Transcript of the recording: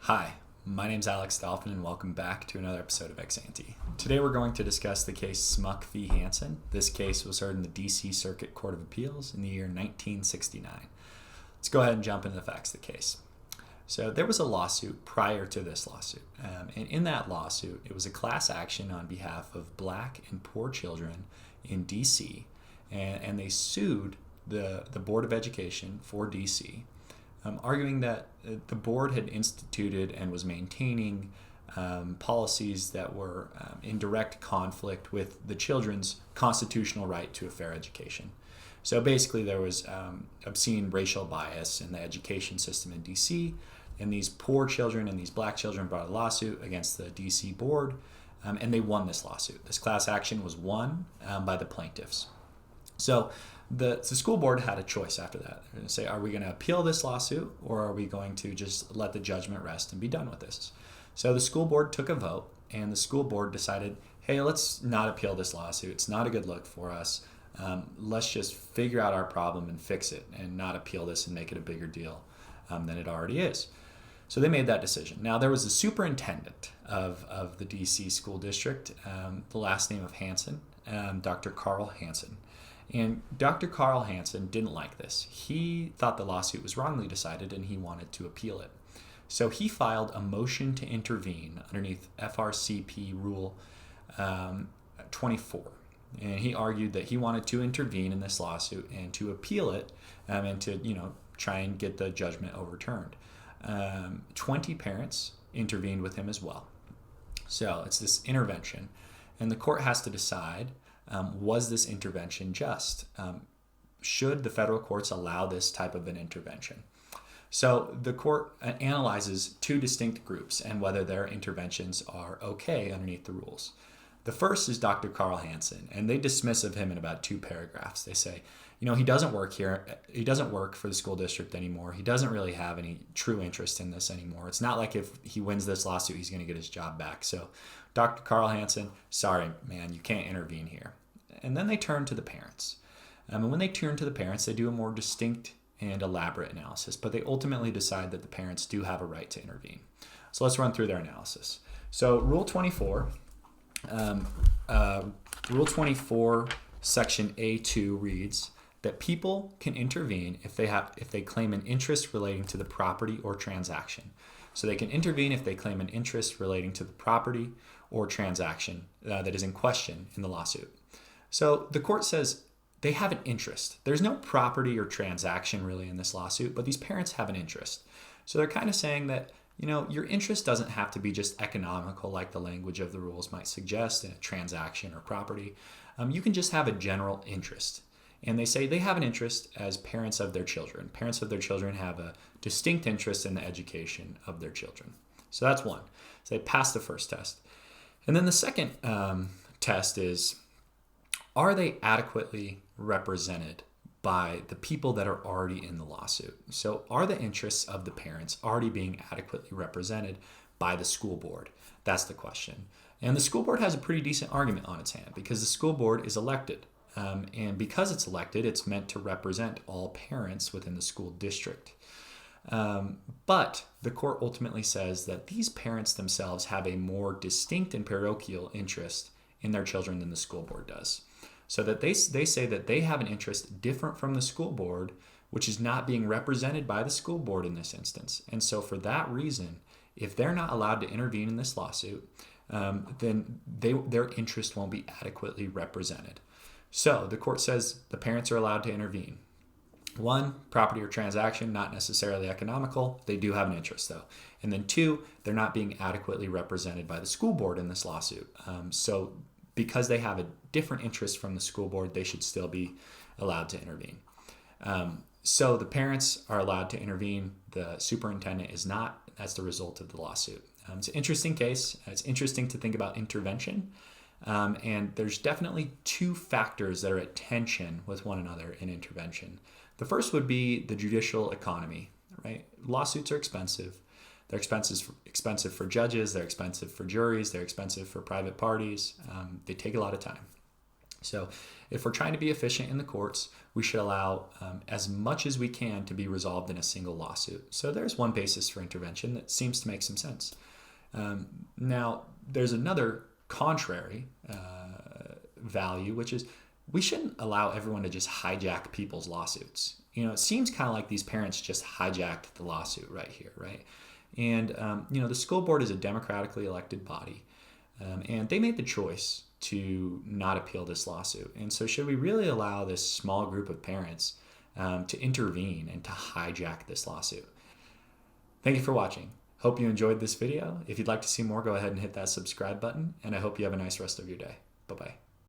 Hi, my name's Alex Dolphin and welcome back to another episode of Ex Ante. Today we're going to discuss the case Smuck v. Hansen. This case was heard in the D.C. Circuit Court of Appeals in the year 1969. Let's go ahead and jump into the facts of the case. So there was a lawsuit prior to this lawsuit, and in that lawsuit it was a class action on behalf of black and poor children in D.C., and they sued the Board of Education for D.C., arguing that the board had instituted and was maintaining policies that were in direct conflict with the children's constitutional right to a fair education. So basically there was obscene racial bias in the education system in D.C., and these poor children and these black children brought a lawsuit against the D.C. board, and they won this lawsuit. This class action was won by the plaintiffs. So the school board had a choice after that. They're going to say, are we going to appeal this lawsuit, or are we going to just let the judgment rest and be done with this? So the school board took a vote, and the school board decided, hey, let's not appeal this lawsuit. It's not a good look for us. Let's just figure out our problem and fix it and not appeal this and make it a bigger deal than it already is. So they made that decision. Now, there was a superintendent of the D.C. school district, the last name of Hansen, Dr. Carl Hansen. And Dr. Carl Hansen didn't like this. He thought the lawsuit was wrongly decided and he wanted to appeal it. So he filed a motion to intervene underneath FRCP Rule 24. And he argued that he wanted to intervene in this lawsuit and to appeal it and to, try and get the judgment overturned. 20 parents intervened with him as well. So it's this intervention. And the court has to decide, was this intervention just? Should the federal courts allow this type of an intervention? So the court analyzes two distinct groups and whether their interventions are okay underneath the rules. The first is Dr. Carl Hansen, and they dismiss of him in about 2 paragraphs. They say, he doesn't work here. He doesn't work for the school district anymore. He doesn't really have any true interest in this anymore. It's not like if he wins this lawsuit, he's going to get his job back. So Dr. Carl Hansen, sorry, man, you can't intervene here. And then they turn to the parents. And when they turn to the parents, they do a more distinct and elaborate analysis, but they ultimately decide that the parents do have a right to intervene. So let's run through their analysis. So Rule 24, Section A2 reads that people can intervene if they claim an interest relating to the property or transaction. So they can intervene if they claim an interest relating to the property or transaction that is in question in the lawsuit. So the court says they have an interest. There's no property or transaction really in this lawsuit, but these parents have an interest. So they're kind of saying that, your interest doesn't have to be just economical like the language of the rules might suggest in a transaction or property. You can just have a general interest. And they say they have an interest as parents of their children. Parents of their children have a distinct interest in the education of their children. So that's one. So they pass the first test. And then the second test is, are they adequately represented by the people that are already in the lawsuit? So are the interests of the parents already being adequately represented by the school board? That's the question. And the school board has a pretty decent argument on its hand because the school board is elected. And because it's elected, it's meant to represent all parents within the school district. But the court ultimately says that these parents themselves have a more distinct and parochial interest in their children than the school board does. So that they say that they have an interest different from the school board, which is not being represented by the school board in this instance. And so for that reason, if they're not allowed to intervene in this lawsuit, then their interest won't be adequately represented. So the court says the parents are allowed to intervene. 1, property or transaction, not necessarily economical. They do have an interest though. And then 2, they're not being adequately represented by the school board in this lawsuit. So because they have a different interest from the school board, they should still be allowed to intervene. So the parents are allowed to intervene. The superintendent is not. That's the result of the lawsuit. It's an interesting case. It's interesting to think about intervention. And there's definitely 2 factors that are at tension with one another in intervention. The first would be the judicial economy, right? Lawsuits are expensive. They're expensive for judges. They're expensive for juries. They're expensive for private parties. They take a lot of time. So if we're trying to be efficient in the courts, we should allow as much as we can to be resolved in a single lawsuit. So there's one basis for intervention that seems to make some sense. Now, there's another contrary value, which is we shouldn't allow everyone to just hijack people's lawsuits. It seems kind of like these parents just hijacked the lawsuit right here, right? And, the school board is a democratically elected body, and they made the choice to not appeal this lawsuit. And so should we really allow this small group of parents to intervene and to hijack this lawsuit? Thank you for watching. Hope you enjoyed this video. If you'd like to see more, go ahead and hit that subscribe button, and I hope you have a nice rest of your day. Bye-bye.